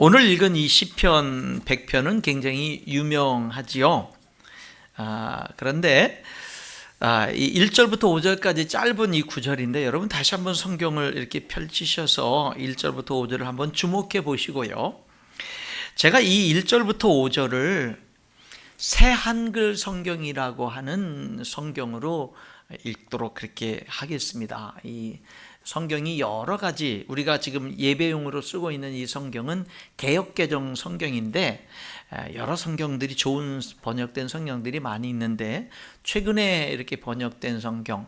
오늘 읽은 이 시편 100편은 굉장히 유명하지요. 그런데 이 1절부터 5절까지 짧은 이 구절인데 여러분 다시 한번 성경을 이렇게 펼치셔서 1절부터 5절을 한번 주목해 보시고요. 제가 이 1절부터 5절을 새 한글 성경이라고 하는 성경으로 읽도록 그렇게 하겠습니다. 이 성경이 여러 가지, 우리가 지금 예배용으로 쓰고 있는 이 성경은 개역개정 성경인데 여러 성경들이, 좋은 번역된 성경들이 많이 있는데 최근에 이렇게 번역된 성경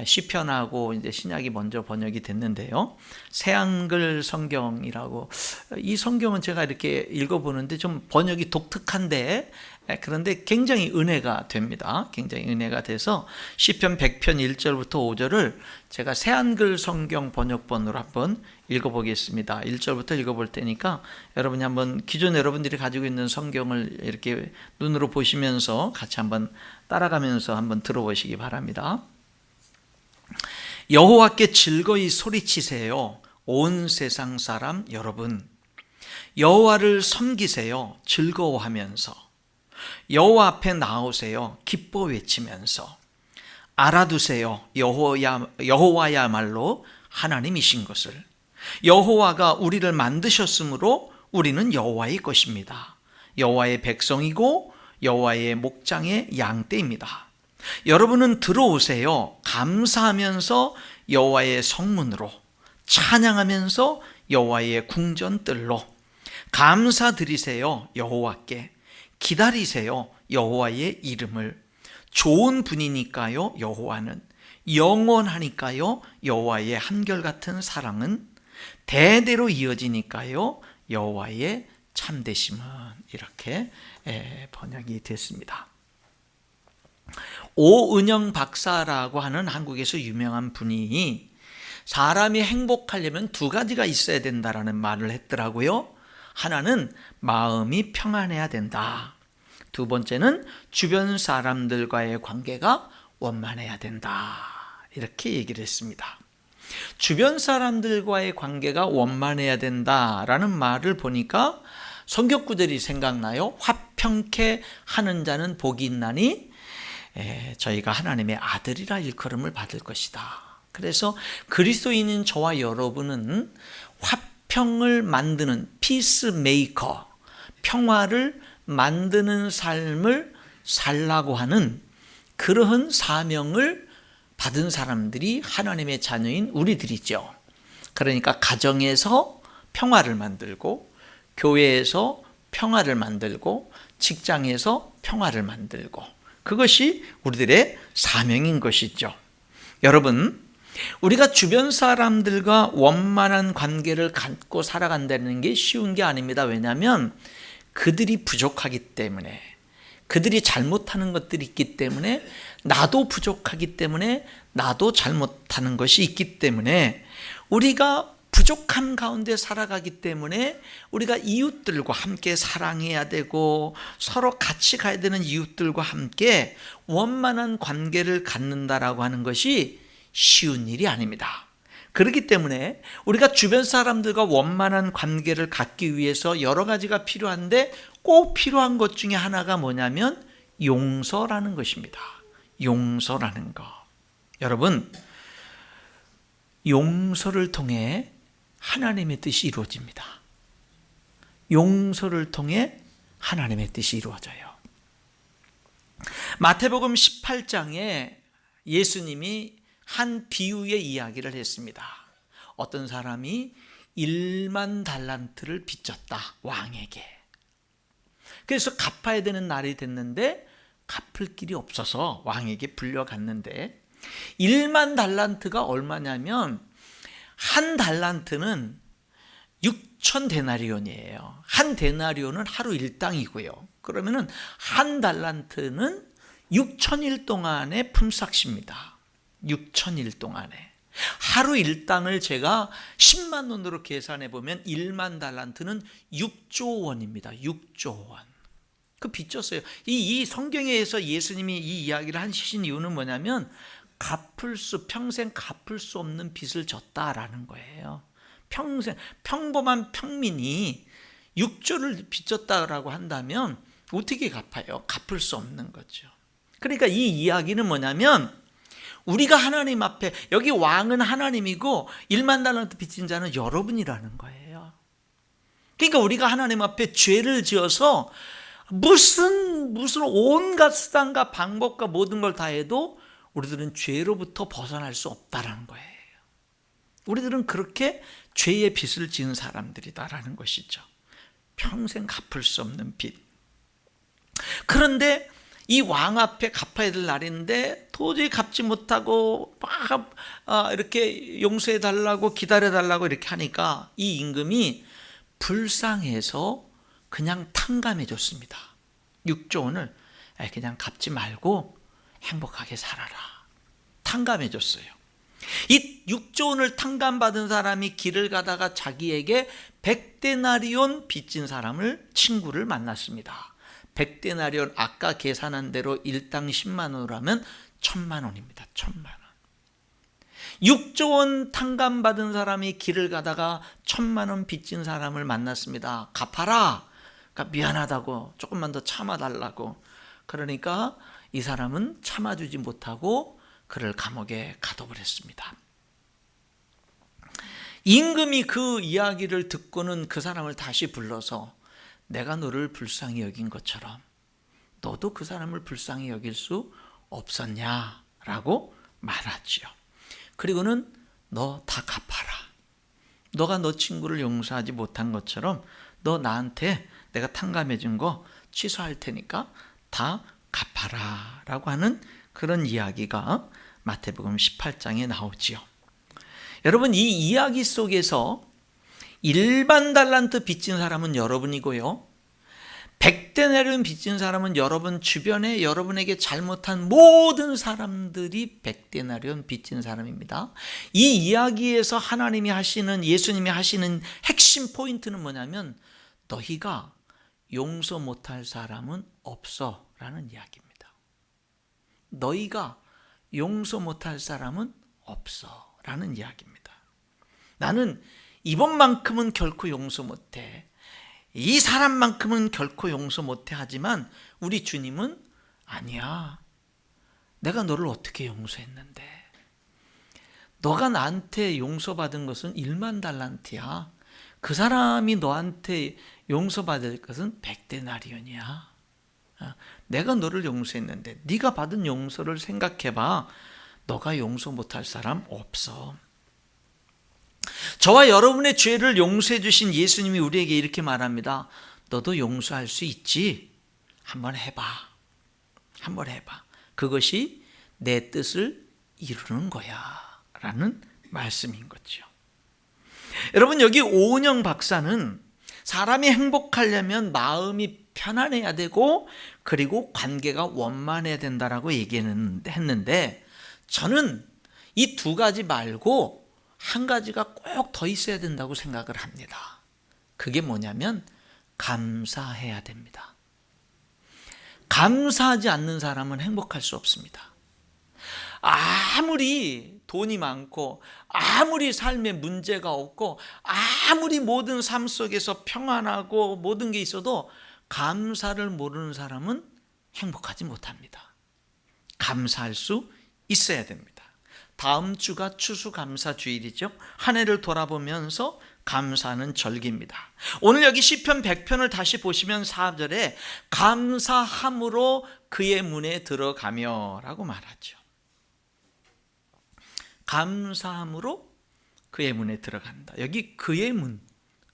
시편하고 이제 신약이 먼저 번역이 됐는데요. 새 한글 성경이라고, 이 성경은 제가 이렇게 읽어보는데 좀 번역이 독특한데 그런데 굉장히 은혜가 됩니다. 굉장히 은혜가 돼서 시편 100편 1절부터 5절을 제가 새 한글 성경 번역본으로 한번 읽어보겠습니다. 1절부터 읽어볼 테니까 여러분이 한번 기존 여러분들이 가지고 있는 성경을 이렇게 눈으로 보시면서 같이 한번 따라가면서 한번 들어보시기 바랍니다. 여호와께 즐거이 소리치세요, 온 세상 사람 여러분. 여호와를 섬기세요, 즐거워하면서. 여호와 앞에 나오세요, 기뻐 외치면서. 알아두세요, 여호와야말로 하나님이신 것을. 여호와가 우리를 만드셨으므로 우리는 여호와의 것입니다. 여호와의 백성이고 여호와의 목장의 양떼입니다. 여러분은 들어오세요, 감사하면서 여호와의 성문으로, 찬양하면서 여호와의 궁전뜰로. 감사드리세요 여호와께, 기다리세요 여호와의 이름을. 좋은 분이니까요 여호와는, 영원하니까요 여호와의 한결같은 사랑은, 대대로 이어지니까요 여호와의 참되심은. 이렇게 번역이 됐습니다. 오은영 박사라고 하는 한국에서 유명한 분이 사람이 행복하려면 두 가지가 있어야 된다라는 말을 했더라고요. 하나는 마음이 평안해야 된다. 두 번째는 주변 사람들과의 관계가 원만해야 된다. 이렇게 얘기를 했습니다. 주변 사람들과의 관계가 원만해야 된다라는 말을 보니까 성경 구절이 생각나요. 화평케 하는 자는 복이 있나니 저희가 하나님의 아들이라 일컬음을 받을 것이다. 그래서 그리스도인인 저와 여러분은 화평을 만드는 피스메이커, 평화를 만드는 삶을 살라고 하는 그러한 사명을 받은 사람들이 하나님의 자녀인 우리들이죠. 그러니까 가정에서 평화를 만들고, 교회에서 평화를 만들고, 직장에서 평화를 만들고, 그것이 우리들의 사명인 것이죠. 여러분, 우리가 주변 사람들과 원만한 관계를 갖고 살아간다는 게 쉬운 게 아닙니다. 왜냐하면 그들이 부족하기 때문에, 그들이 잘못하는 것들이 있기 때문에, 나도 부족하기 때문에, 나도 잘못하는 것이 있기 때문에, 우리가 부족함 가운데 살아가기 때문에 우리가 이웃들과 함께 사랑해야 되고, 서로 같이 가야 되는 이웃들과 함께 원만한 관계를 갖는다라고 하는 것이 쉬운 일이 아닙니다. 그렇기 때문에 우리가 주변 사람들과 원만한 관계를 갖기 위해서 여러 가지가 필요한데, 꼭 필요한 것 중에 하나가 뭐냐면 용서라는 것입니다. 용서라는 것. 여러분, 용서를 통해 하나님의 뜻이 이루어집니다. 용서를 통해 하나님의 뜻이 이루어져요. 마태복음 18장에 예수님이 한 비유의 이야기를 했습니다. 어떤 사람이 1만 달란트를 빚졌다, 왕에게. 그래서 갚아야 되는 날이 됐는데 갚을 길이 없어서 왕에게 불려갔는데, 1만 달란트가 얼마냐면 한 달란트는 6천 데나리온이에요. 한 데나리온은 하루 일당이고요. 그러면은 한 달란트는 6천일 동안의 품삯입니다. 6천일 동안에. 하루 일당을 제가 10만 원으로 계산해 보면 1만 달란트는 6조 원입니다. 6조 원. 그 빚졌어요. 이 성경에서 예수님이 이 이야기를 하신 이유는 뭐냐면 평생 갚을 수 없는 빚을 졌다라는 거예요. 평생 평범한 평민이 6조를 빚졌다라고 한다면 어떻게 갚아요? 갚을 수 없는 거죠. 그러니까 이 이야기는 뭐냐면 우리가 하나님 앞에, 여기 왕은 하나님이고 1만 달란트 빚진 자는 여러분이라는 거예요. 그러니까 우리가 하나님 앞에 죄를 지어서 무슨 온갖 수단과 방법과 모든 걸 다 해도 우리들은 죄로부터 벗어날 수 없다라는 거예요. 우리들은 그렇게 죄의 빚을 지은 사람들이다라는 것이죠. 평생 갚을 수 없는 빚. 그런데 이 왕 앞에 갚아야 될 날인데 도저히 갚지 못하고 막 이렇게 용서해 달라고 기다려 달라고 이렇게 하니까 이 임금이 불쌍해서 그냥 탕감해 줬습니다. 6조 원을 그냥 갚지 말고 행복하게 살아라. 탕감해 줬어요. 이 6조 원을 탕감받은 사람이 길을 가다가 자기에게 100데나리온 빚진 사람을, 친구를 만났습니다. 100데나리온, 아까 계산한 대로 일당 10만 원으로 하면 1000만 원입니다. 1000만 원. 6조 원 탕감받은 사람이 길을 가다가 1000만 원 빚진 사람을 만났습니다. 갚아라. 그러니까 미안하다고, 조금만 더 참아달라고. 그러니까 이 사람은 참아주지 못하고 그를 감옥에 가둬버렸습니다. 임금이 그 이야기를 듣고는 그 사람을 다시 불러서 내가 너를 불쌍히 여긴 것처럼 너도 그 사람을 불쌍히 여길 수 없었냐라고 말하지요. 그리고는 너 다 갚아라. 너가 너 친구를 용서하지 못한 것처럼 너 나한테 내가 탕감해 준 거 취소할 테니까 다 갚아라 라고 하는 그런 이야기가 마태복음 18장에 나오지요. 여러분, 이 이야기 속에서 일반 달란트 빚진 사람은 여러분이고요, 100데나리온 빚진 사람은 여러분 주변에 여러분에게 잘못한 모든 사람들이 100데나리온 빚진 사람입니다. 이 이야기에서 하나님이 하시는, 예수님이 하시는 핵심 포인트는 뭐냐면 너희가 용서 못할 사람은 없어 라는 이야기입니다. 너희가 용서 못할 사람은 없어 라는 이야기입니다. 나는 이번만큼은 결코 용서 못해, 이 사람만큼은 결코 용서 못해 하지만 우리 주님은 아니야. 내가 너를 어떻게 용서했는데? 너가 나한테 용서받은 것은 1만 달란트야. 그 사람이 너한테 용서받을 것은 100데나리온이야. 내가 너를 용서했는데 네가 받은 용서를 생각해봐. 너가 용서 못할 사람 없어. 저와 여러분의 죄를 용서해 주신 예수님이 우리에게 이렇게 말합니다. 너도 용서할 수 있지? 한번 해봐. 한번 해봐. 그것이 내 뜻을 이루는 거야 라는 말씀인 거죠. 여러분, 여기 오은영 박사는 사람이 행복하려면 마음이 편안해야 되고 그리고 관계가 원만해야 된다라고 얘기했는데, 저는 이 두 가지 말고 한 가지가 꼭 더 있어야 된다고 생각을 합니다. 그게 뭐냐면 감사해야 됩니다. 감사하지 않는 사람은 행복할 수 없습니다. 아무리 돈이 많고 아무리 삶에 문제가 없고 아무리 모든 삶 속에서 평안하고 모든 게 있어도 감사를 모르는 사람은 행복하지 못합니다. 감사할 수 있어야 됩니다. 다음 주가 추수감사주일이죠. 한 해를 돌아보면서 감사하는 절기입니다. 오늘 여기 시편 100편을 다시 보시면 4절에 감사함으로 그의 문에 들어가며 라고 말하죠. 감사함으로 그의 문에 들어간다. 여기 그의 문,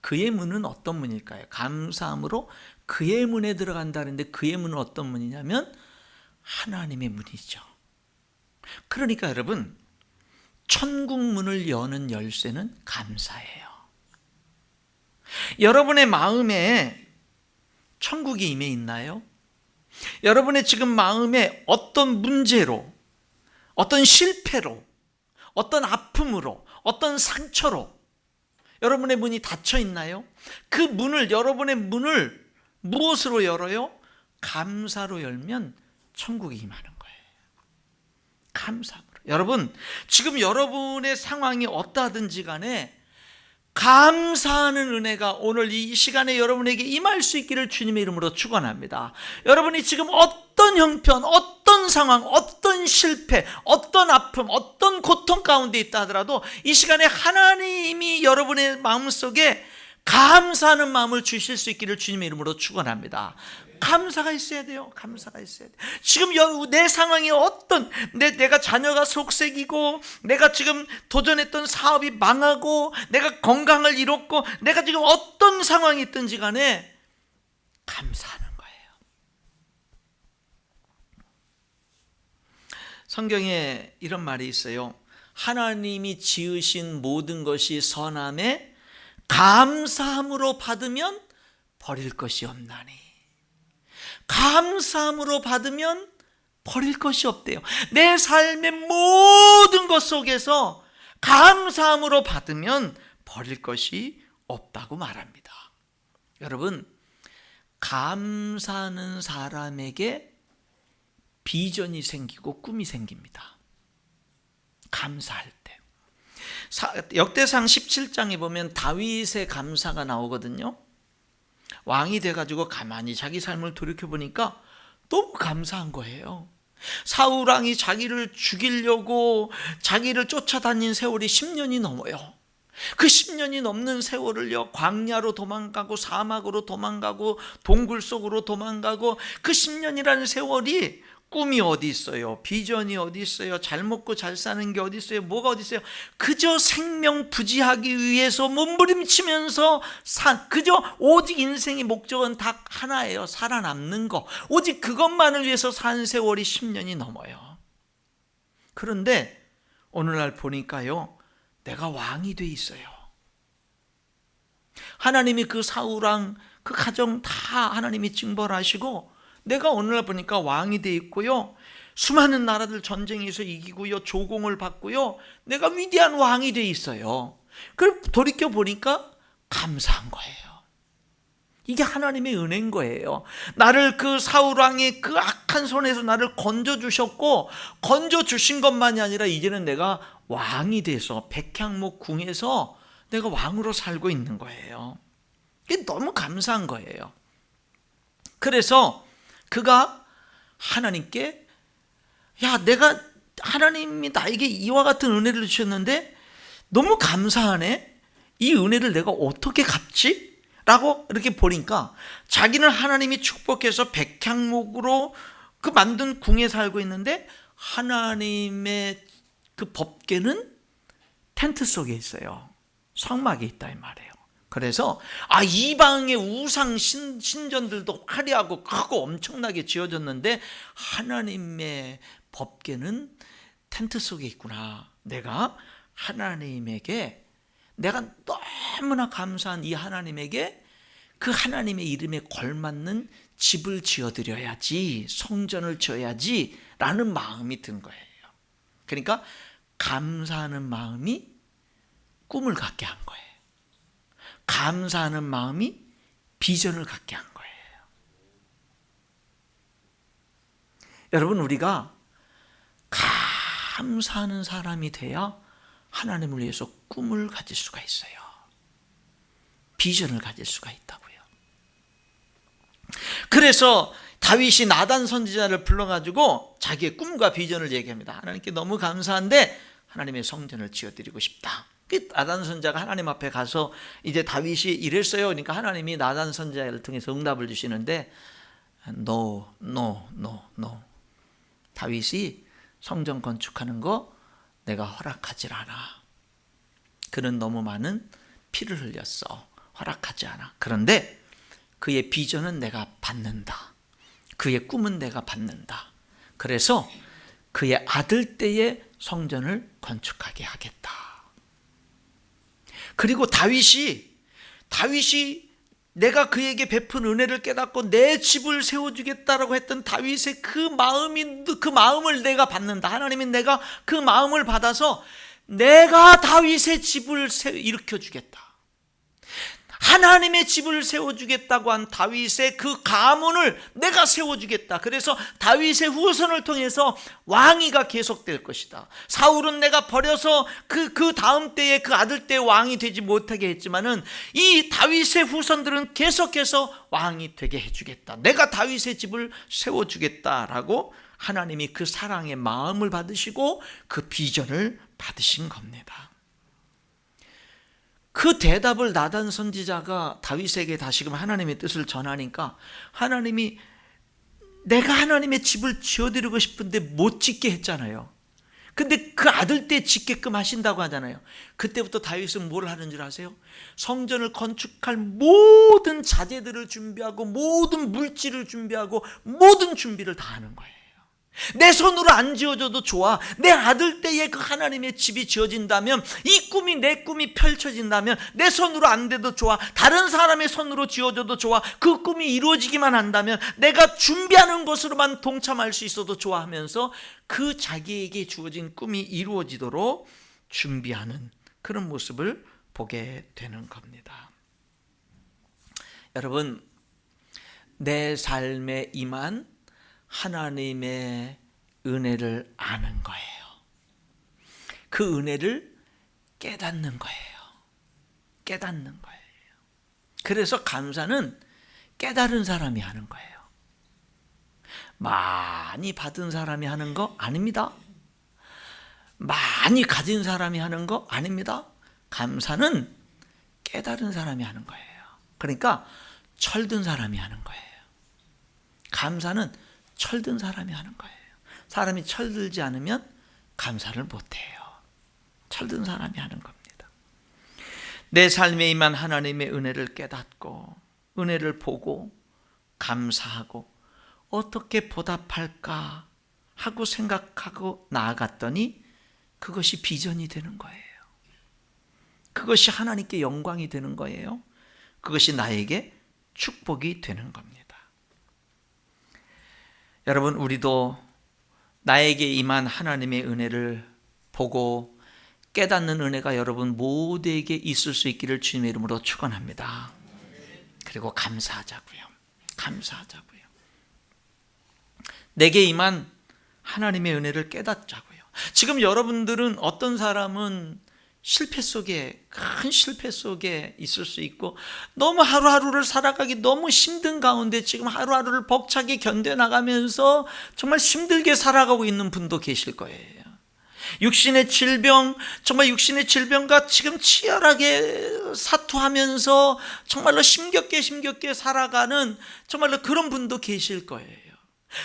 그의 문은 어떤 문일까요? 감사함으로 그의 문에 들어간다는데 그의 문은 어떤 문이냐면 하나님의 문이죠. 그러니까 여러분, 천국 문을 여는 열쇠는 감사예요. 여러분의 마음에 천국이 임해 있나요? 여러분의 지금 마음에 어떤 문제로, 어떤 실패로, 어떤 아픔으로, 어떤 상처로 여러분의 문이 닫혀 있나요? 그 문을, 여러분의 문을 무엇으로 열어요? 감사로 열면 천국이 임하는 거예요. 감사로. 여러분, 지금 여러분의 상황이 어떠하든지 간에 감사하는 은혜가 오늘 이 시간에 여러분에게 임할 수 있기를 주님의 이름으로 축원합니다. 여러분이 지금 어떤 형편, 어떤 상황, 어떤 실패, 어떤 아픔, 어떤 고통 가운데 있다 하더라도 이 시간에 하나님이 여러분의 마음속에 감사하는 마음을 주실 수 있기를 주님의 이름으로 축원합니다. 감사가 있어야 돼요. 감사가 있어야 돼요. 지금 내 상황이 어떤, 내가 자녀가 속색이고, 내가 지금 도전했던 사업이 망하고, 내가 건강을 잃었고, 내가 지금 어떤 상황이 있든지 간에 감사하는 거예요. 성경에 이런 말이 있어요. 하나님이 지으신 모든 것이 선함에 감사함으로 받으면 버릴 것이 없나니. 감사함으로 받으면 버릴 것이 없대요. 내 삶의 모든 것 속에서 감사함으로 받으면 버릴 것이 없다고 말합니다. 여러분, 감사하는 사람에게 비전이 생기고 꿈이 생깁니다. 감사할 때. 역대상 17장에 보면 다윗의 감사가 나오거든요. 왕이 돼가지고 가만히 자기 삶을 돌이켜보니까 너무 감사한 거예요. 사울왕이 자기를 죽이려고 자기를 쫓아다닌 세월이 10년이 넘어요. 그 10년이 넘는 세월을요, 광야로 도망가고 사막으로 도망가고 동굴 속으로 도망가고, 그 10년이라는 세월이 꿈이 어디 있어요? 비전이 어디 있어요? 잘 먹고 잘 사는 게 어디 있어요? 뭐가 어디 있어요? 그저 생명 부지하기 위해서 몸부림치면서 그저 오직 인생의 목적은 딱 하나예요. 살아남는 거. 오직 그것만을 위해서 산 세월이 10년이 넘어요. 그런데 오늘날 보니까요, 내가 왕이 돼 있어요. 하나님이 그 사울왕 그 가정 다 하나님이 징벌하시고, 내가 오늘날 보니까 왕이 돼 있고요, 수많은 나라들 전쟁에서 이기고요, 조공을 받고요, 내가 위대한 왕이 돼 있어요. 그걸 돌이켜 보니까 감사한 거예요. 이게 하나님의 은혜인 거예요. 나를 그 사울왕의 그 악한 손에서 나를 건져주셨고, 건져주신 것만이 아니라 이제는 내가 왕이 돼서 백향목 궁에서 내가 왕으로 살고 있는 거예요. 이게 너무 감사한 거예요. 그래서 그가 하나님께, 내가 하나님이 나에게 이와 같은 은혜를 주셨는데 너무 감사하네. 이 은혜를 내가 어떻게 갚지? 라고 이렇게 보니까 자기는 하나님이 축복해서 백향목으로 그 만든 궁에 살고 있는데 하나님의 그 법궤는 텐트 속에 있어요. 성막에 있다 이 말이에요. 그래서 이방의 우상 신전들도 화려하고 크고 엄청나게 지어졌는데 하나님의 법궤는 텐트 속에 있구나. 내가 하나님에게, 내가 너무나 감사한 이 하나님에게 그 하나님의 이름에 걸맞는 집을 지어드려야지, 성전을 지어야지 라는 마음이 든 거예요. 그러니까 감사하는 마음이 꿈을 갖게 한 거예요. 감사하는 마음이 비전을 갖게 한 거예요. 여러분, 우리가 감사하는 사람이 돼야 하나님을 위해서 꿈을 가질 수가 있어요. 비전을 가질 수가 있다고요. 그래서 다윗이 나단 선지자를 불러가지고 자기의 꿈과 비전을 얘기합니다. 하나님께 너무 감사한데 하나님의 성전을 지어드리고 싶다. 나단 선지자가 하나님 앞에 가서 이제 다윗이 이랬어요. 그러니까 하나님이 나단 선지자를 통해서 응답을 주시는데 No. 다윗이 성전 건축하는 거 내가 허락하질 않아. 그는 너무 많은 피를 흘렸어. 허락하지 않아. 그런데 그의 비전은 내가 받는다. 그의 꿈은 내가 받는다. 그래서 그의 아들 때의 성전을 건축하게 하겠다. 그리고 다윗이 내가 그에게 베푼 은혜를 깨닫고 내 집을 세워주겠다라고 했던 다윗의 그 마음을 내가 받는다. 하나님이 내가 그 마음을 받아서 내가 다윗의 집을 일으켜 주겠다. 하나님의 집을 세워주겠다고 한 다윗의 그 가문을 내가 세워주겠다. 그래서 다윗의 후손을 통해서 왕위가 계속될 것이다. 사울은 내가 버려서 그 다음 때에 그 아들 때 왕이 되지 못하게 했지만은 이 다윗의 후손들은 계속해서 왕이 되게 해주겠다. 내가 다윗의 집을 세워주겠다라고 하나님이 그 사랑의 마음을 받으시고 그 비전을 받으신 겁니다. 그 대답을 나단 선지자가 다윗에게 다시금 하나님의 뜻을 전하니까 하나님이 내가 하나님의 집을 지어드리고 싶은데 못 짓게 했잖아요. 근데 그 아들 때 짓게끔 하신다고 하잖아요. 그때부터 다윗은 뭘 하는 줄 아세요? 성전을 건축할 모든 자재들을 준비하고 모든 물질을 준비하고 모든 준비를 다 하는 거예요. 내 손으로 안 지어져도 좋아. 내 아들 때에 그 하나님의 집이 지어진다면, 이 꿈이 내 꿈이 펼쳐진다면 내 손으로 안 돼도 좋아. 다른 사람의 손으로 지어져도 좋아. 그 꿈이 이루어지기만 한다면 내가 준비하는 것으로만 동참할 수 있어도 좋아 하면서 그 자기에게 주어진 꿈이 이루어지도록 준비하는 그런 모습을 보게 되는 겁니다. 여러분, 내 삶에 임한 하나님의 은혜를 아는 거예요. 그 은혜를 깨닫는 거예요. 깨닫는 거예요. 그래서 감사는 깨달은 사람이 하는 거예요. 많이 받은 사람이 하는 거 아닙니다. 많이 가진 사람이 하는 거 아닙니다. 감사는 깨달은 사람이 하는 거예요. 그러니까 철든 사람이 하는 거예요. 감사는 철든 사람이 하는 거예요. 사람이 철들지 않으면 감사를 못해요. 철든 사람이 하는 겁니다. 내 삶에 임한 하나님의 은혜를 깨닫고 은혜를 보고 감사하고 어떻게 보답할까 하고 생각하고 나아갔더니 그것이 비전이 되는 거예요. 그것이 하나님께 영광이 되는 거예요. 그것이 나에게 축복이 되는 겁니다. 여러분, 우리도 나에게 임한 하나님의 은혜를 보고 깨닫는 은혜가 여러분 모두에게 있을 수 있기를 주님의 이름으로 축원합니다. 그리고 감사하자고요. 감사하자고요. 내게 임한 하나님의 은혜를 깨닫자고요. 지금 여러분들은 어떤 사람은 실패 속에, 큰 실패 속에 있을 수 있고 너무 하루하루를 살아가기 너무 힘든 가운데 지금 하루하루를 벅차게 견뎌나가면서 정말 힘들게 살아가고 있는 분도 계실 거예요. 육신의 질병, 정말 육신의 질병과 지금 치열하게 사투하면서 정말로 힘겹게 살아가는 정말로 그런 분도 계실 거예요.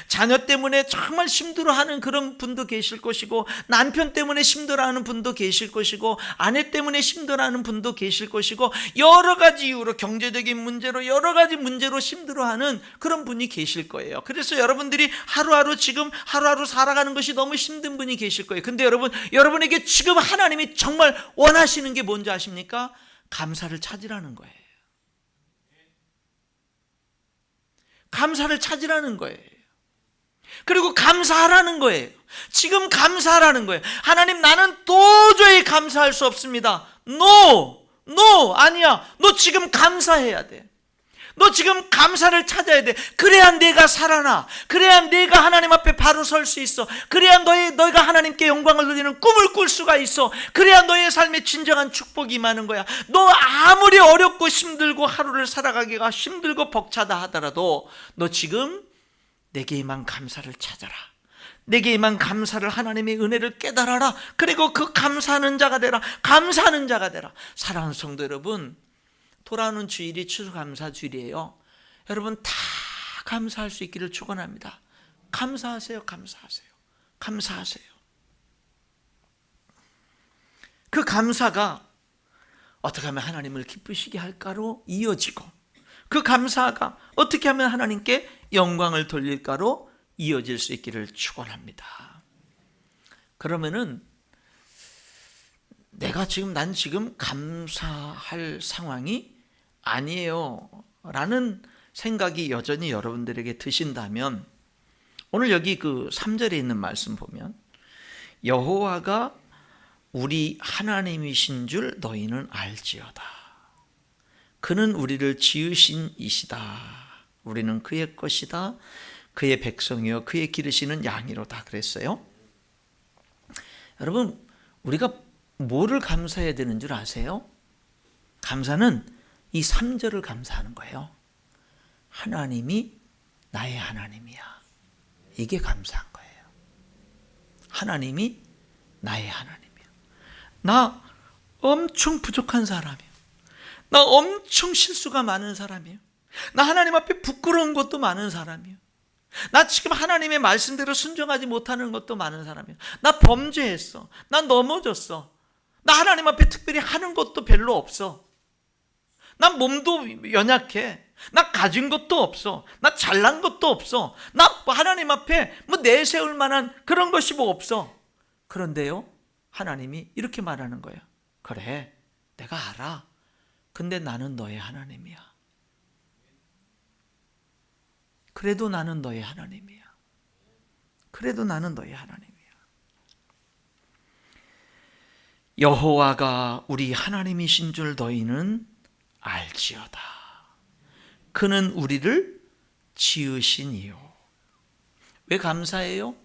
자녀 때문에 정말 힘들어하는 그런 분도 계실 것이고, 남편 때문에 힘들어하는 분도 계실 것이고, 아내 때문에 힘들어하는 분도 계실 것이고, 여러 가지 이유로, 경제적인 문제로 여러 가지 문제로 힘들어하는 그런 분이 계실 거예요. 그래서 여러분들이 하루하루 지금 하루하루 살아가는 것이 너무 힘든 분이 계실 거예요. 근데 여러분에게 지금 하나님이 정말 원하시는 게 뭔지 아십니까? 감사를 찾으라는 거예요. 감사를 찾으라는 거예요. 그리고 감사하라는 거예요. 지금 감사하라는 거예요. 하나님, 나는 도저히 감사할 수 없습니다. No, 아니야. 너 지금 감사해야 돼. 너 지금 감사를 찾아야 돼. 그래야 내가 살아나. 그래야 내가 하나님 앞에 바로 설 수 있어. 그래야 너희가 하나님께 영광을 누리는 꿈을 꿀 수가 있어. 그래야 너의 삶에 진정한 축복이 임하는 거야. 너 아무리 어렵고 힘들고 하루를 살아가기가 힘들고 벅차다 하더라도 너 지금 내게 임한 감사를 찾아라. 내게 임한 감사를, 하나님의 은혜를 깨달아라. 그리고 그 감사하는 자가 되라. 감사하는 자가 되라. 사랑하는 성도 여러분, 돌아오는 주일이 추수감사 주일이에요. 여러분 다 감사할 수 있기를 축원합니다. 감사하세요. 감사하세요. 그 감사가 어떻게 하면 하나님을 기쁘시게 할까로 이어지고, 그 감사가 어떻게 하면 하나님께 영광을 돌릴까로 이어질 수 있기를 축원합니다. 그러면은 난 지금 감사할 상황이 아니에요 라는 생각이 여전히 여러분들에게 드신다면, 오늘 여기 그 3절에 있는 말씀 보면 여호와가 우리 하나님이신 줄 너희는 알지어다. 그는 우리를 지으신 이시다. 우리는 그의 것이다. 그의 백성이요 그의 기르시는 양이로다 그랬어요. 여러분, 우리가 뭐를 감사해야 되는 줄 아세요? 감사는 이 3절을 감사하는 거예요. 하나님이 나의 하나님이야. 이게 감사한 거예요. 하나님이 나의 하나님이야. 나 엄청 부족한 사람이에요. 나 엄청 실수가 많은 사람이에요. 나 하나님 앞에 부끄러운 것도 많은 사람이에요. 나 지금 하나님의 말씀대로 순종하지 못하는 것도 많은 사람이에요. 나 범죄했어. 나 넘어졌어. 나 하나님 앞에 특별히 하는 것도 별로 없어. 나 몸도 연약해. 나 가진 것도 없어. 나 잘난 것도 없어. 나 하나님 앞에 뭐 내세울 만한 그런 것이 뭐 없어. 그런데요, 하나님이 이렇게 말하는 거예요. 그래, 내가 알아. 근데 나는 너의 하나님이야. 그래도 나는 너의 하나님이야. 그래도 나는 너의 하나님이야. 여호와가 우리 하나님이신 줄 너희는 알지어다. 그는 우리를 지으시니요. 왜 감사해요?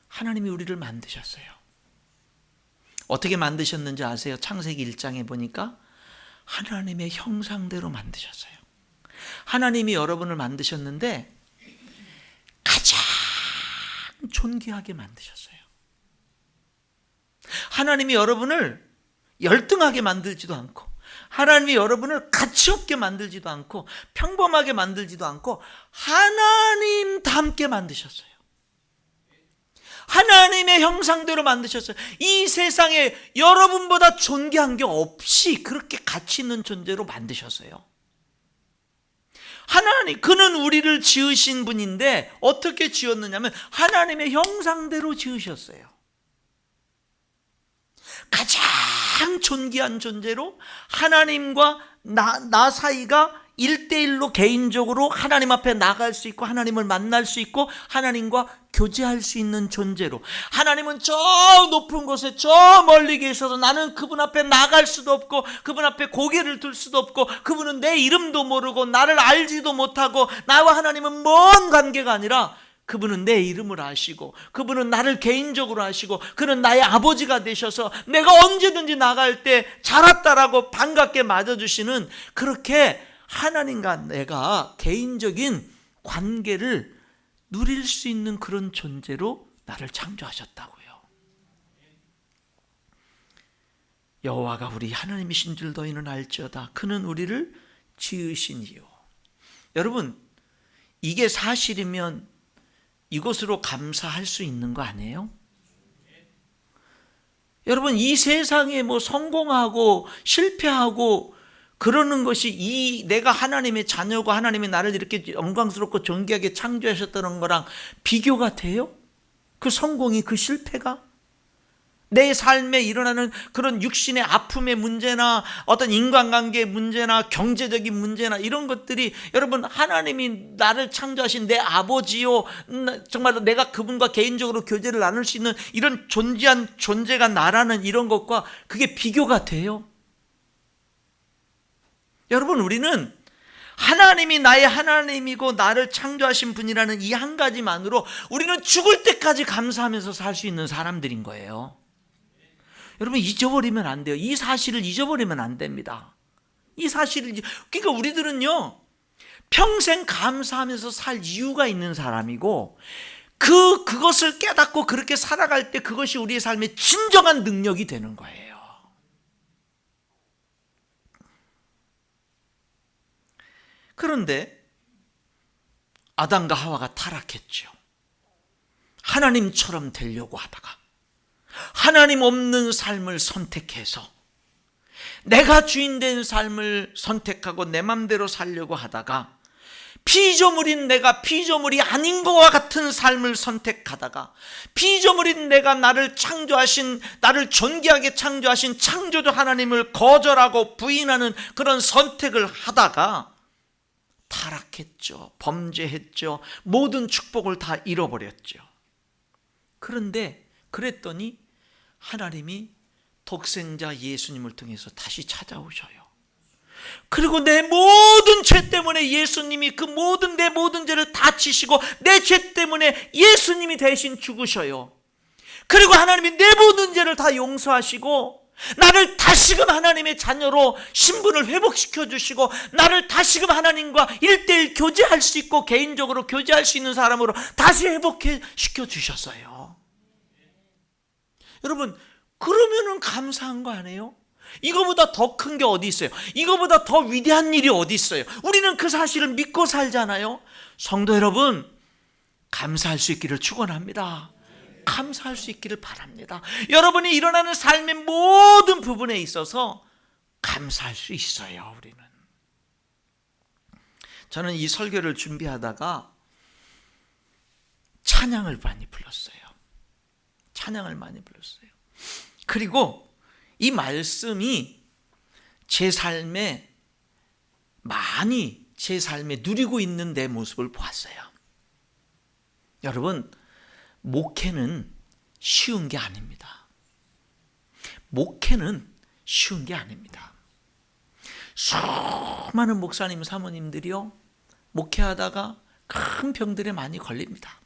하나님이 우리를 만드셨어요. 어떻게 만드셨는지 아세요? 창세기 1장에 보니까 하나님의 형상대로 만드셨어요. 하나님이 여러분을 만드셨는데 가장 존귀하게 만드셨어요. 하나님이 여러분을 열등하게 만들지도 않고, 하나님이 여러분을 가치없게 만들지도 않고, 평범하게 만들지도 않고, 하나님답게 만드셨어요. 하나님의 형상대로 만드셨어요. 이 세상에 여러분보다 존귀한 게 없이 그렇게 가치 있는 존재로 만드셨어요. 하나님, 그는 우리를 지으신 분인데 어떻게 지었느냐면 하나님의 형상대로 지으셨어요. 가장 존귀한 존재로 하나님과 나 사이가 1대1로 개인적으로 하나님 앞에 나갈 수 있고 하나님을 만날 수 있고 하나님과 교제할 수 있는 존재로, 하나님은 저 높은 곳에 저 멀리 계셔서 나는 그분 앞에 나갈 수도 없고 그분 앞에 고개를 들 수도 없고 그분은 내 이름도 모르고 나를 알지도 못하고 나와 하나님은 먼 관계가 아니라 그분은 내 이름을 아시고 그분은 나를 개인적으로 아시고 그는 나의 아버지가 되셔서 내가 언제든지 나갈 때 잘 왔다라고 반갑게 맞아주시는, 그렇게 하나님과 내가 개인적인 관계를 누릴 수 있는 그런 존재로 나를 창조하셨다고요. 여호와가 우리 하나님이신 줄 너희는 알지어다. 그는 우리를 지으시니요. 여러분, 이게 사실이면 이것으로 감사할 수 있는 거 아니에요? 여러분, 이 세상에 뭐 성공하고 실패하고 그러는 것이 내가 하나님의 자녀고 하나님이 나를 이렇게 영광스럽고 존귀하게 창조하셨다는 거랑 비교가 돼요? 그 성공이, 그 실패가? 내 삶에 일어나는 그런 육신의 아픔의 문제나 어떤 인간관계의 문제나 경제적인 문제나 이런 것들이, 여러분, 하나님이 나를 창조하신 내 아버지요, 정말 내가 그분과 개인적으로 교제를 나눌 수 있는 이런 존재한 존재가 나라는 이런 것과 그게 비교가 돼요? 여러분, 우리는 하나님이 나의 하나님이고 나를 창조하신 분이라는 이 한 가지만으로 우리는 죽을 때까지 감사하면서 살 수 있는 사람들인 거예요. 여러분, 잊어버리면 안 돼요. 이 사실을 잊어버리면 안 됩니다. 이 사실을, 그러니까 우리들은요, 평생 감사하면서 살 이유가 있는 사람이고, 그것을 깨닫고 그렇게 살아갈 때 그것이 우리의 삶의 진정한 능력이 되는 거예요. 그런데 아담과 하와가 타락했죠. 하나님처럼 되려고 하다가 하나님 없는 삶을 선택해서 내가 주인된 삶을 선택하고 내 맘대로 살려고 하다가 피조물인 내가 피조물이 아닌 것과 같은 삶을 선택하다가 피조물인 내가 나를 창조하신, 나를 존귀하게 창조하신 창조주 하나님을 거절하고 부인하는 그런 선택을 하다가 타락했죠. 범죄했죠. 모든 축복을 다 잃어버렸죠. 그런데 그랬더니 하나님이 독생자 예수님을 통해서 다시 찾아오셔요. 그리고 내 모든 죄 때문에 예수님이 그 모든 내 모든 죄를 다 지시고 내 죄 때문에 예수님이 대신 죽으셔요. 그리고 하나님이 내 모든 죄를 다 용서하시고 나를 다시금 하나님의 자녀로 신분을 회복시켜 주시고 나를 다시금 하나님과 1:1 교제할 수 있고 개인적으로 교제할 수 있는 사람으로 다시 회복시켜 주셨어요. 여러분, 그러면은 감사한 거 아니에요? 이거보다 더 큰 게 어디 있어요? 이거보다 더 위대한 일이 어디 있어요? 우리는 그 사실을 믿고 살잖아요. 성도 여러분, 감사할 수 있기를 축원합니다. 감사할 수 있기를 바랍니다. 여러분이 일어나는 삶의 모든 부분에 있어서 감사할 수 있어요. 우리는. 저는 이 설교를 준비하다가 찬양을 많이 불렀어요. 찬양을 많이 불렀어요. 그리고 이 말씀이 제 삶에 누리고 있는 내 모습을 보았어요. 여러분, 목회는 쉬운 게 아닙니다. 목회는 쉬운 게 아닙니다. 수많은 목사님, 사모님들이요, 목회하다가 큰 병들에 많이 걸립니다.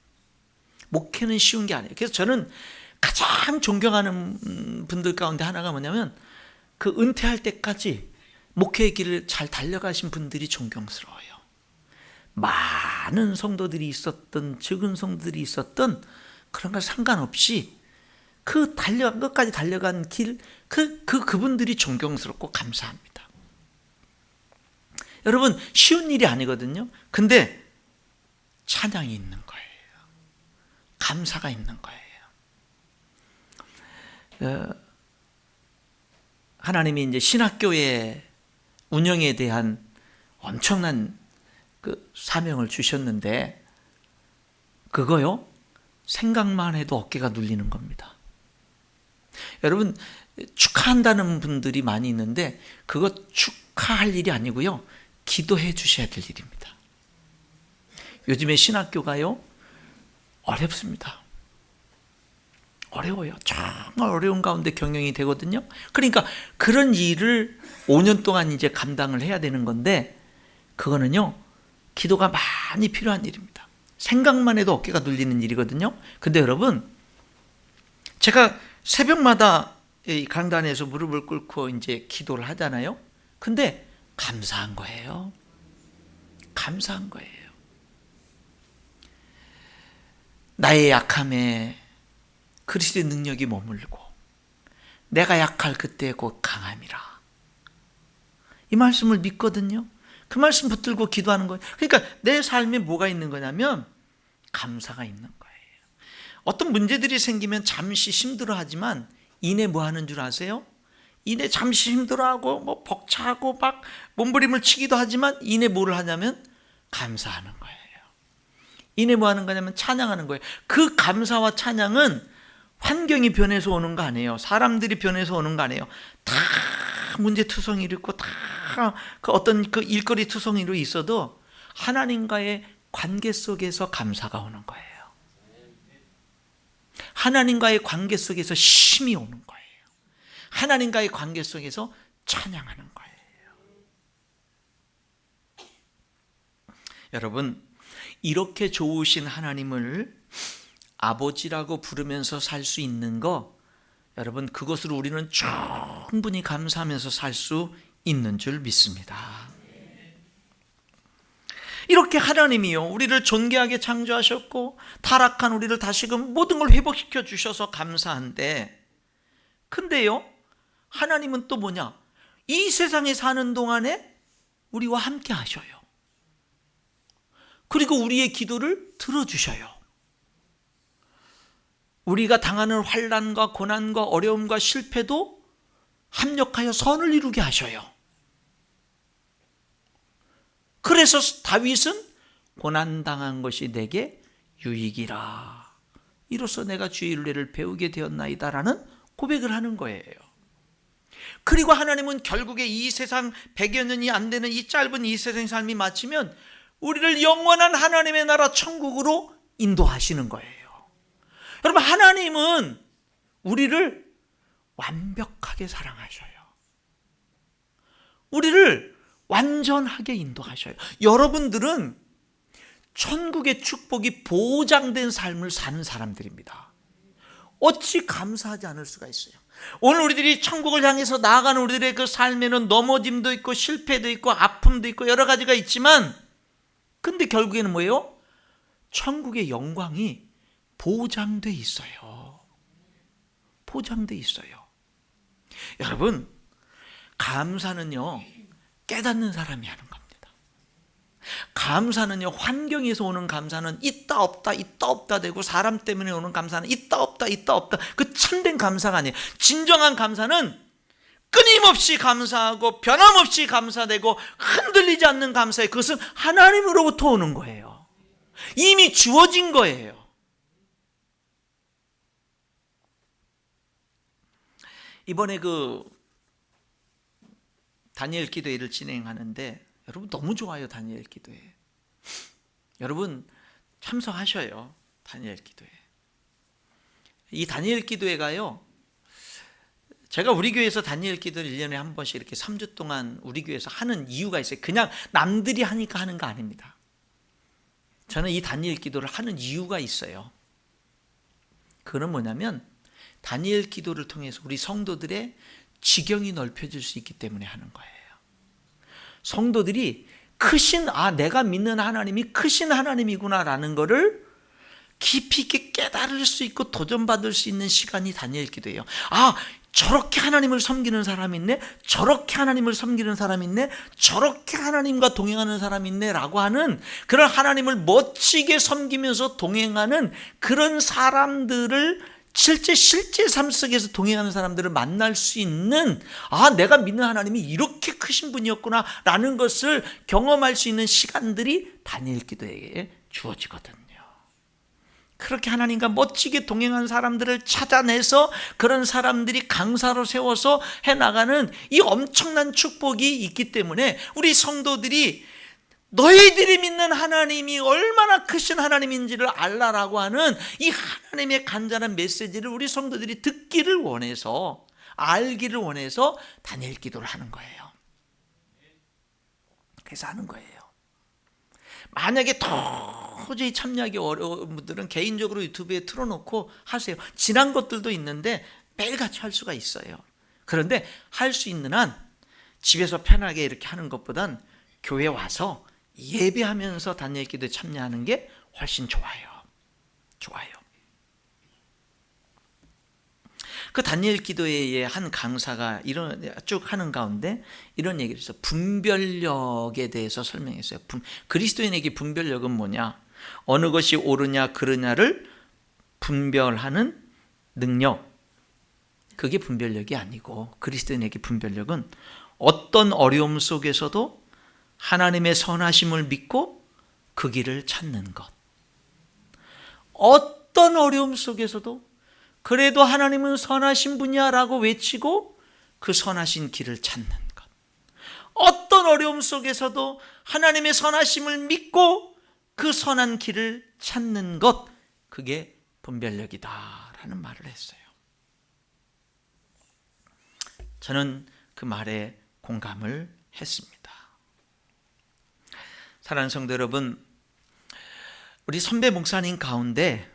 목회는 쉬운 게 아니에요. 그래서 저는 가장 존경하는 분들 가운데 하나가 뭐냐면 그 은퇴할 때까지 목회의 길을 잘 달려가신 분들이 존경스러워요. 많은 성도들이 있었던, 적은 성도들이 있었던 그런 거 상관없이 끝까지 달려간 길, 그분들이 존경스럽고 감사합니다. 여러분, 쉬운 일이 아니거든요. 근데 찬양이 있는 거예요. 감사가 있는 거예요. 하나님이 이제 신학교의 운영에 대한 엄청난 그 사명을 주셨는데, 그거요, 생각만 해도 어깨가 눌리는 겁니다. 여러분, 축하한다는 분들이 많이 있는데 그거 축하할 일이 아니고요, 기도해 주셔야 될 일입니다. 요즘에 신학교가요, 어렵습니다. 어려워요. 정말 어려운 가운데 경영이 되거든요. 그러니까 그런 일을 5년 동안 이제 감당을 해야 되는 건데, 그거는요, 기도가 많이 필요한 일입니다. 생각만 해도 어깨가 눌리는 일이거든요. 근데 여러분, 제가 새벽마다 이 강단에서 무릎을 꿇고 이제 기도를 하잖아요. 근데 감사한 거예요. 감사한 거예요. 나의 약함에 그리스도의 능력이 머물고 내가 약할 그때 곧 강함이라. 이 말씀을 믿거든요. 그 말씀 붙들고 기도하는 거예요. 그러니까 내 삶에 뭐가 있는 거냐면 감사가 있는 거예요. 어떤 문제들이 생기면 잠시 힘들어하지만 이내 뭐 하는 줄 아세요? 이내 잠시 힘들어하고 뭐 벅차고 막 몸부림을 치기도 하지만 이내 뭐를 하냐면 감사하는 거예요. 이내 뭐 하는 거냐면 찬양하는 거예요. 그 감사와 찬양은 환경이 변해서 오는 거 아니에요. 사람들이 변해서 오는 거 아니에요. 다 문제투성이로 있고 다 그 어떤 그 일거리 투성이로 있어도 하나님과의 관계 속에서 감사가 오는 거예요. 하나님과의 관계 속에서 힘이 오는 거예요. 하나님과의 관계 속에서 찬양하는 거예요. 여러분, 이렇게 좋으신 하나님을 아버지라고 부르면서 살 수 있는 거, 여러분, 그것으로 우리는 충분히 감사하면서 살 수 있는 줄 믿습니다. 이렇게 하나님이요, 우리를 존귀하게 창조하셨고 타락한 우리를 다시금 모든 걸 회복시켜 주셔서 감사한데, 근데요, 하나님은 또 뭐냐? 이 세상에 사는 동안에 우리와 함께 하셔요. 그리고 우리의 기도를 들어주셔요. 우리가 당하는 환난과 고난과 어려움과 실패도 합력하여 선을 이루게 하셔요. 그래서 다윗은 고난당한 것이 내게 유익이라, 이로써 내가 주의 윤례를 배우게 되었나이다 라는 고백을 하는 거예요. 그리고 하나님은 결국에 이 세상 100여 년이 안 되는 이 짧은 이 세상 삶이 마치면 우리를 영원한 하나님의 나라 천국으로 인도하시는 거예요. 여러분, 하나님은 우리를 완벽하게 사랑하셔요. 우리를 완전하게 인도하셔요. 여러분들은 천국의 축복이 보장된 삶을 사는 사람들입니다. 어찌 감사하지 않을 수가 있어요? 오늘 우리들이 천국을 향해서 나아가는 우리들의 그 삶에는 넘어짐도 있고 실패도 있고 아픔도 있고 여러 가지가 있지만, 근데 결국에는 뭐예요? 천국의 영광이 보장돼 있어요. 보장돼 있어요. 여러분, 감사는요, 깨닫는 사람이 하는 겁니다. 감사는요, 환경에서 오는 감사는 있다 없다 되고, 사람 때문에 오는 감사는 있다 없다 그 참된 감사가 아니에요. 진정한 감사는 끊임없이 감사하고 변함없이 감사되고 흔들리지 않는 감사예요. 그것은 하나님으로부터 오는 거예요. 이미 주어진 거예요. 이번에 그 다니엘 기도회를 진행하는데 여러분 너무 좋아요. 다니엘 기도회. 여러분 참석하셔요. 다니엘 기도회. 이 다니엘 기도회가요, 제가 우리 교회에서 다니엘 기도를 1년에 한 번씩 이렇게 3주 동안 우리 교회에서 하는 이유가 있어요. 그냥 남들이 하니까 하는 거 아닙니다. 저는 이 다니엘 기도를 하는 이유가 있어요. 그건 뭐냐면 다니엘 기도를 통해서 우리 성도들의 지경이 넓혀질 수 있기 때문에 하는 거예요. 성도들이 크신, 내가 믿는 하나님이 크신 하나님이구나라는 것을 깊이 있게 깨달을 수 있고 도전받을 수 있는 시간이 다니엘 기도예요. 저렇게 하나님을 섬기는 사람이 있네, 저렇게 하나님을 섬기는 사람이 있네, 저렇게 하나님과 동행하는 사람이 있네 라고 하는, 그런 하나님을 멋지게 섬기면서 동행하는 그런 사람들을 실제 삶 속에서 동행하는 사람들을 만날 수 있는, 내가 믿는 하나님이 이렇게 크신 분이었구나 라는 것을 경험할 수 있는 시간들이 다니엘 기도에게 주어지거든요. 그렇게 하나님과 멋지게 동행한 사람들을 찾아내서 그런 사람들이 강사로 세워서 해나가는 이 엄청난 축복이 있기 때문에 우리 성도들이 너희들이 믿는 하나님이 얼마나 크신 하나님인지를 알라라고 하는 이 하나님의 간절한 메시지를 우리 성도들이 듣기를 원해서, 알기를 원해서 다니엘 기도를 하는 거예요. 그래서 하는 거예요. 만약에 도저히 참여하기 어려운 분들은 개인적으로 유튜브에 틀어놓고 하세요. 지난 것들도 있는데 매일같이 할 수가 있어요. 그런데 할 수 있는 한 집에서 편하게 이렇게 하는 것보단 교회 와서 예배하면서 다니엘 기도에 참여하는 게 훨씬 좋아요. 그 다니엘 기도회의 한 강사가 쭉 하는 가운데 이런 얘기를 했어요. 분별력에 대해서 설명했어요. 그리스도인에게 분별력은 뭐냐? 어느 것이 옳으냐 그르냐를 분별하는 능력. 그게 분별력이 아니고, 그리스도인에게 분별력은 어떤 어려움 속에서도 하나님의 선하심을 믿고 그 길을 찾는 것. 어떤 어려움 속에서도 그래도 하나님은 선하신 분이야 라고 외치고 그 선하신 길을 찾는 것. 어떤 어려움 속에서도 하나님의 선하심을 믿고 그 선한 길을 찾는 것. 그게 분별력이다 라는 말을 했어요. 저는 그 말에 공감을 했습니다. 사랑하는 성도 여러분, 우리 선배 목사님 가운데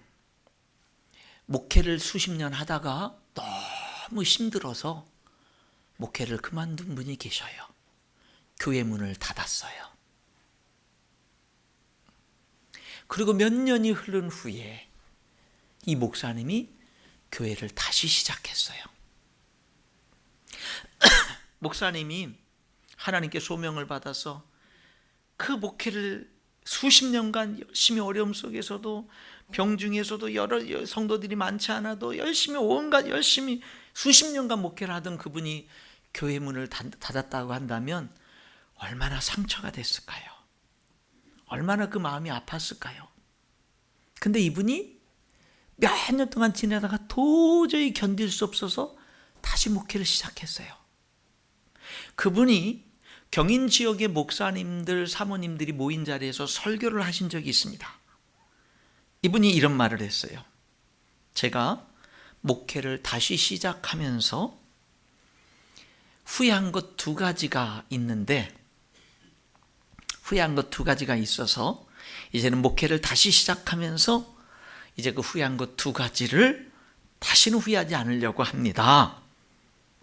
목회를 수십 년 하다가 너무 힘들어서 목회를 그만둔 분이 계셔요. 교회 문을 닫았어요. 그리고 몇 년이 흐른 후에 이 목사님이 교회를 다시 시작했어요. 목사님이 하나님께 소명을 받아서 그 목회를 수십 년간 열심히 어려움 속에서도, 병중에서도 여러 성도들이 많지 않아도 열심히 수십 년간 목회를 하던 그분이 교회 문을 닫았다고 한다면 얼마나 상처가 됐을까요? 얼마나 그 마음이 아팠을까요? 근데 이분이 몇 년 동안 지내다가 도저히 견딜 수 없어서 다시 목회를 시작했어요. 그분이 경인 지역의 목사님들, 사모님들이 모인 자리에서 설교를 하신 적이 있습니다. 이분이 이런 말을 했어요. 제가 목회를 다시 시작하면서 후회한 것 2가지가 있는데, 후회한 것 두 가지가 있어서 이제는 목회를 다시 시작하면서 이제 그 후회한 것 두 가지를 다시는 후회하지 않으려고 합니다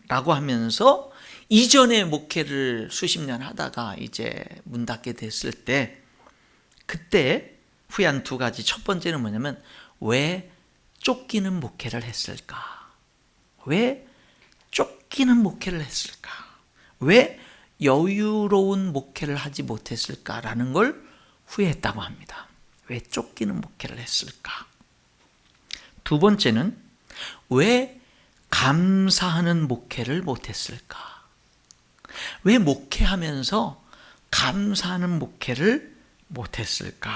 라고 하면서 이전에 목회를 수십 년 하다가 이제 문 닫게 됐을 때 그때 후회한 두 가지, 첫 번째는 뭐냐면 왜 쫓기는 목회를 했을까? 왜 쫓기는 목회를 했을까? 왜 여유로운 목회를 하지 못했을까라는 걸 후회했다고 합니다. 왜 쫓기는 목회를 했을까? 두 번째는 왜 감사하는 목회를 못했을까? 왜 목회하면서 감사하는 목회를 못했을까?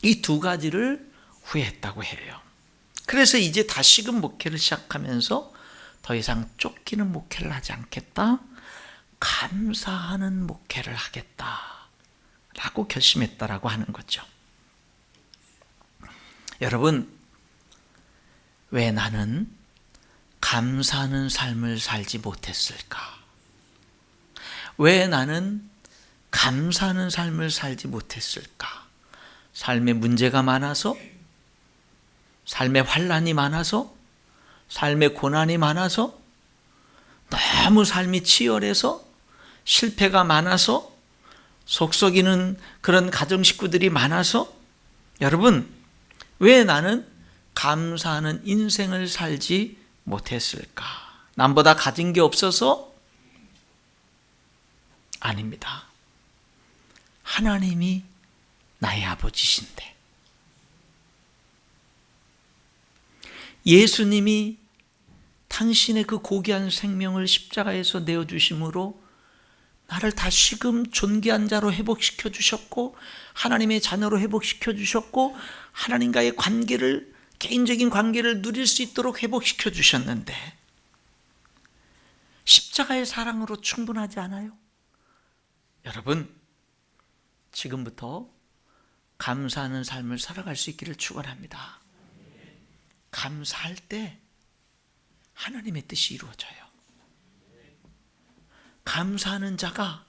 이 두 가지를 후회했다고 해요. 그래서 이제 다시금 목회를 시작하면서 더 이상 쫓기는 목회를 하지 않겠다, 감사하는 목회를 하겠다라고 결심했다라고 하는 거죠. 여러분, 왜 나는 감사하는 삶을 살지 못했을까? 왜 나는 감사하는 삶을 살지 못했을까? 삶에 문제가 많아서? 삶에 환난이 많아서? 삶에 고난이 많아서? 너무 삶이 치열해서? 실패가 많아서? 속썩이는 그런 가정 식구들이 많아서? 여러분, 왜 나는 감사하는 인생을 살지 못했을까? 남보다 가진 게 없어서? 아닙니다. 하나님이 나의 아버지신데, 예수님이 당신의 그 고귀한 생명을 십자가에서 내어주심으로 나를 다시금 존귀한 자로 회복시켜 주셨고, 하나님의 자녀로 회복시켜 주셨고, 하나님과의 관계를, 개인적인 관계를 누릴 수 있도록 회복시켜 주셨는데 십자가의 사랑으로 충분하지 않아요? 여러분, 지금부터 감사하는 삶을 살아갈 수 있기를 축원합니다. 감사할 때 하나님의 뜻이 이루어져요. 감사하는 자가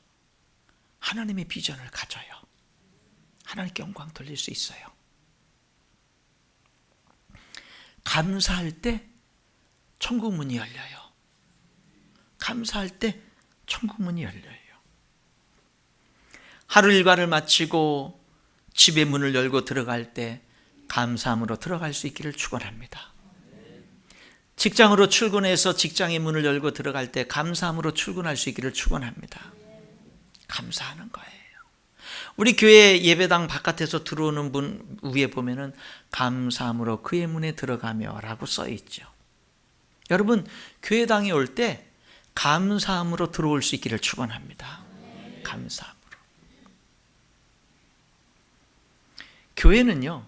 하나님의 비전을 가져요. 하나님께 영광 돌릴 수 있어요. 감사할 때 천국 문이 열려요. 감사할 때 천국 문이 열려요. 하루 일과를 마치고 집의 문을 열고 들어갈 때 감사함으로 들어갈 수 있기를 축원합니다. 직장으로 출근해서 직장의 문을 열고 들어갈 때 감사함으로 출근할 수 있기를 축원합니다. 감사하는 거예요. 우리 교회 예배당 바깥에서 들어오는 문 위에 보면은 감사함으로 그의 문에 들어가며라고 써 있죠. 여러분, 교회당에 올 때 감사함으로 들어올 수 있기를 축원합니다. 감사함으로. 교회는요,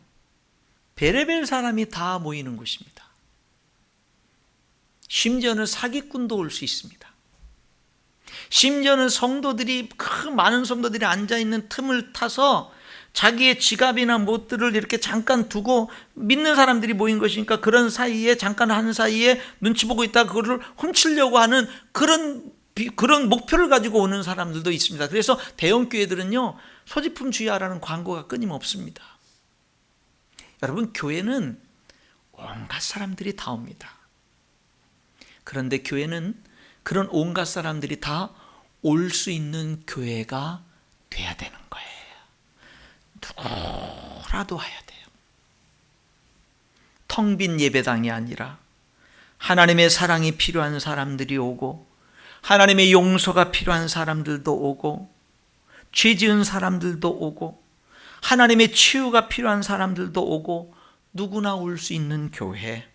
별의별 사람이 다 모이는 곳입니다. 심지어는 사기꾼도 올 수 있습니다. 심지어는 성도들이, 그 많은 성도들이 앉아있는 틈을 타서 자기의 지갑이나 뭣들을 이렇게 잠깐 두고, 믿는 사람들이 모인 것이니까 그런 사이에, 잠깐 하는 사이에 눈치 보고 있다가 그거를 훔치려고 하는 그런 목표를 가지고 오는 사람들도 있습니다. 그래서 대형 교회들은요, 소지품 주의하라는 광고가 끊임없습니다. 여러분, 교회는 온갖 사람들이 다 옵니다. 그런데 교회는 그런 온갖 사람들이 다 올 수 있는 교회가 돼야 되는 거예요. 누구라도 와야 돼요. 텅 빈 예배당이 아니라 하나님의 사랑이 필요한 사람들이 오고, 하나님의 용서가 필요한 사람들도 오고, 죄 지은 사람들도 오고, 하나님의 치유가 필요한 사람들도 오고, 누구나 올 수 있는 교회.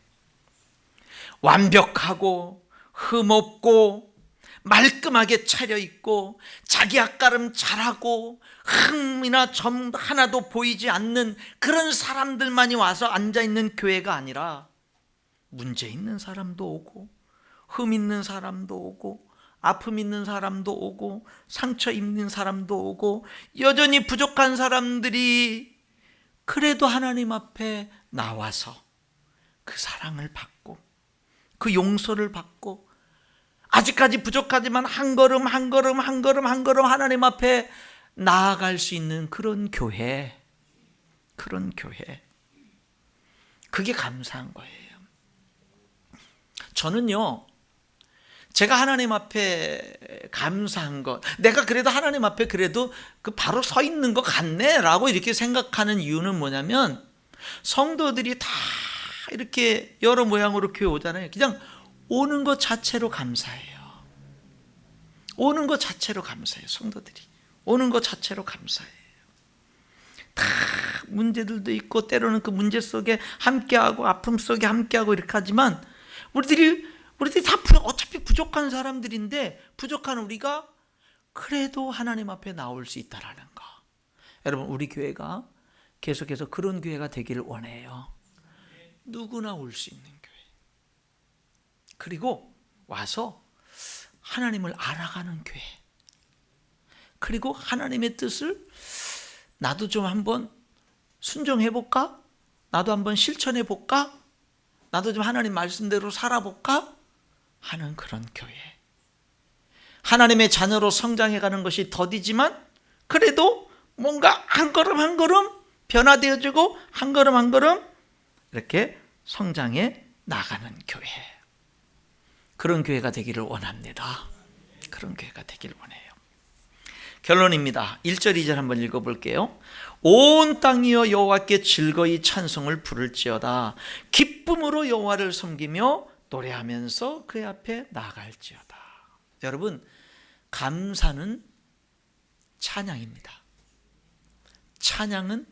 완벽하고 흠없고 말끔하게 차려입고 자기 앞가름 잘하고 흠이나 점 하나도 보이지 않는 그런 사람들만이 와서 앉아있는 교회가 아니라, 문제 있는 사람도 오고, 흠 있는 사람도 오고, 아픔 있는 사람도 오고, 상처 입는 사람도 오고, 여전히 부족한 사람들이 그래도 하나님 앞에 나와서 그 사랑을 받고, 그 용서를 받고, 아직까지 부족하지만 한 걸음 한 걸음 한 걸음 한 걸음 하나님 앞에 나아갈 수 있는 그런 교회, 그게 감사한 거예요. 저는요, 제가 하나님 앞에 감사한 것, 내가 그래도 하나님 앞에 그래도 그 바로 서 있는 것 같네 라고 이렇게 생각하는 이유는 뭐냐면, 성도들이 다 이렇게 여러 모양으로 교회 오잖아요. 그냥 오는 것 자체로 감사해요. 오는 것 자체로 감사해요. 성도들이 오는 것 자체로 감사해요. 다 문제들도 있고 때로는 그 문제 속에 함께하고 아픔 속에 함께하고 이렇게 하지만 우리들이 다 어차피 부족한 사람들인데, 부족한 우리가 그래도 하나님 앞에 나올 수 있다라는 거. 여러분, 우리 교회가 계속해서 그런 교회가 되기를 원해요. 누구나 올 수 있는 교회. 그리고 와서 하나님을 알아가는 교회. 그리고 하나님의 뜻을 나도 좀 한번 순종해볼까? 나도 한번 실천해볼까? 나도 좀 하나님 말씀대로 살아볼까? 하는 그런 교회. 하나님의 자녀로 성장해가는 것이 더디지만 그래도 뭔가 한 걸음 한 걸음 변화되어지고 한 걸음 한 걸음 이렇게 성장해 나가는 교회. 그런 교회가 되기를 원합니다. 그런 교회가 되기를 원해요. 결론입니다. 1절 2절 한번 읽어볼게요. 온 땅이여 여호와께 즐거이 찬송을 부를지어다. 기쁨으로 여호와를 섬기며 노래하면서 그의 앞에 나아갈지어다. 여러분, 감사는 찬양입니다. 찬양은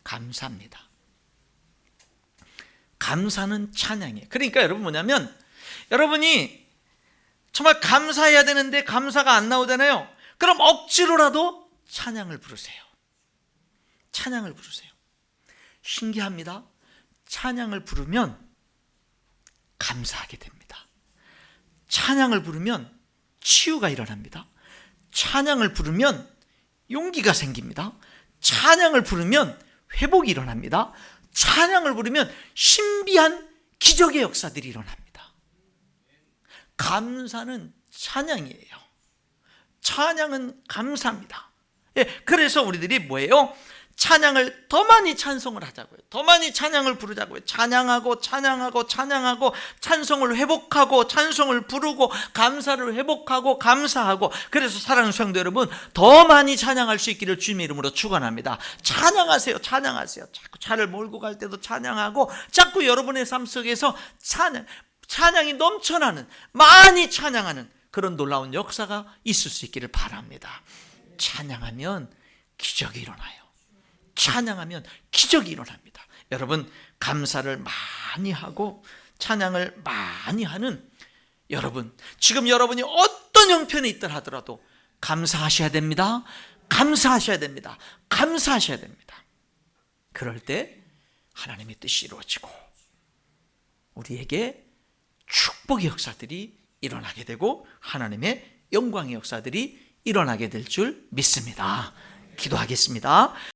감사입니다. 감사는 찬양이에요. 그러니까 여러분 뭐냐면, 여러분이 정말 감사해야 되는데 감사가 안 나오잖아요. 그럼 억지로라도 찬양을 부르세요. 찬양을 부르세요. 신기합니다. 찬양을 부르면 감사하게 됩니다. 찬양을 부르면 치유가 일어납니다. 찬양을 부르면 용기가 생깁니다. 찬양을 부르면 회복이 일어납니다. 찬양을 부르면 신비한 기적의 역사들이 일어납니다. 감사는 찬양이에요. 찬양은 감사입니다. 예, 그래서 우리들이 뭐예요? 찬양을 더 많이 찬송을 하자고요. 더 많이 찬양을 부르자고요. 찬양하고 찬양하고 찬양하고 찬송을 회복하고 찬송을 부르고 감사를 회복하고 감사하고. 그래서 사랑하는 성도 여러분, 더 많이 찬양할 수 있기를 주님의 이름으로 축원합니다. 찬양하세요. 찬양하세요. 자꾸 차를 몰고 갈 때도 찬양하고, 자꾸 여러분의 삶 속에서 찬양이 넘쳐나는, 많이 찬양하는 그런 놀라운 역사가 있을 수 있기를 바랍니다. 찬양하면 기적이 일어나요. 찬양하면 기적이 일어납니다. 여러분, 감사를 많이 하고 찬양을 많이 하는 여러분, 지금 여러분이 어떤 형편에 있다 하더라도 감사하셔야 됩니다. 감사하셔야 됩니다. 감사하셔야 됩니다. 그럴 때 하나님의 뜻이 이루어지고 우리에게 축복의 역사들이 일어나게 되고 하나님의 영광의 역사들이 일어나게 될 줄 믿습니다. 기도하겠습니다.